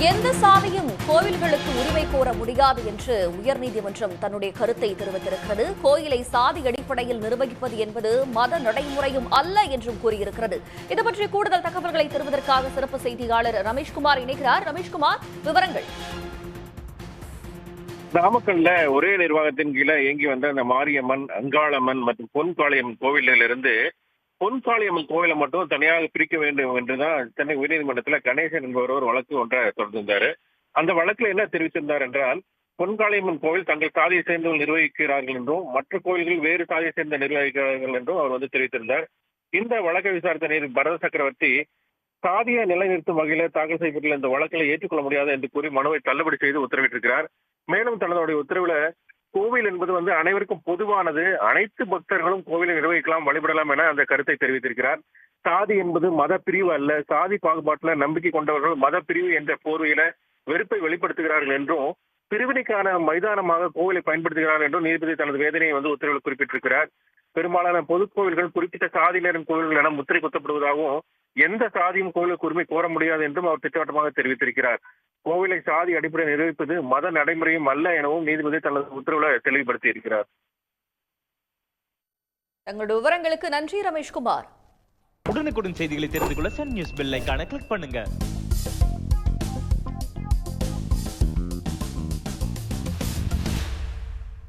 எந்த சாதியும் கோவில்களுக்கு உரிமை கோர முடியாது என்று உயர்நீதிமன்றம் தன்னுடைய கருத்தை தெரிவித்திருக்கிறது. கோயிலை சாதி அடிப்படையில் நிர்வகிப்பது என்பது மத நடைமுறையும் அல்ல என்றும் கூறியிருக்கிறது. இது பற்றி கூடுதல் தகவல்களை தருவதற்காக சிறப்பு செய்தியாளர் ரமேஷ்குமார் இணைகிறார். ரமேஷ்குமார், விவரங்கள். நாமக்கல்ல ஒரே நிர்வாகத்தின் கீழே இயங்கி வந்த அந்த மாரியம்மன், அங்காளம்மன் மற்றும் பொன்காளியம்மன் கோவிலிலிருந்து பொன்காளியம்மன் கோவிலை மட்டும் தனியாக பிரிக்க வேண்டும் என்றுதான் சென்னை உயர்நீதிமன்றத்தில் கணேசன் என்பவர் ஒரு வழக்கு ஒன்றை தொடர்ந்திருந்தாரு. அந்த வழக்குல என்ன தெரிவித்திருந்தார் என்றால், பொன்காளியம்மன் கோவில் தங்கள் சாதியை சேர்ந்தவர்கள் நிர்வகிக்கிறார்கள் என்றும் மற்ற கோவில்கள் வேறு சாதியை சேர்ந்த நிர்வகிக்கிறார்கள் என்றும் அவர் தெரிவித்திருந்தார். இந்த வழக்கை விசாரித்த நீதிபதி பரத சக்கரவர்த்தி சாதியை நிலைநிறுத்தும் வகையில தாக்கல் செய்யப்பட்டுள்ள இந்த வழக்கில் ஏற்றுக்கொள்ள முடியாது என்று கூறி மனுவை தள்ளுபடி செய்து உத்தரவிட்டிருக்கிறார். மேலும் தனதுடைய உத்தரவுல கோவில் என்பது அனைவருக்கும் பொதுவானது, அனைத்து பக்தர்களும் கோவிலை நிர்வகிக்கலாம், வழிபடலாம் என அந்த கருத்தை தெரிவித்திருக்கிறார். சாதி என்பது மத பிரிவு அல்ல, சாதி பாகுபாட்டுல நம்பிக்கை கொண்டவர்கள் மத பிரிவு என்ற போர்வையில வெறுப்பை வெளிப்படுத்துகிறார்கள் என்றும், பிரிவினைக்கான மைதானமாக கோவிலை பயன்படுத்துகிறார்கள் என்றும் நீதிபதி தனது வேதனையை உத்தரவில் குறிப்பிட்டிருக்கிறார். பெரும்பாலான பொது கோவில்கள் குறிப்பிட்ட சாதியினரின் கோவில்கள் என முத்திரை குத்தப்படுவதாகவும், எந்த சாதியும் கோவிலுக்கு உரிமை கோர முடியாது என்றும் அவர் திட்டவட்டமாக தெரிவித்திருக்கிறார். கோவிலை சாதி அடிப்படையில் நிர்வகிப்பது மத நடைமுறையும் அல்ல எனவும் நீதிபதி தனது உத்தரவுல தெளிவுபடுத்தி இருக்கிறார். தங்களுடைய விவரங்களுக்கு நன்றி ரமேஷ்குமார். உடனுக்குடன் செய்திகளை தெரிந்து கொள்ள சன் நியூஸ் பெல் ஐகானை கிளிக் பண்ணுங்க.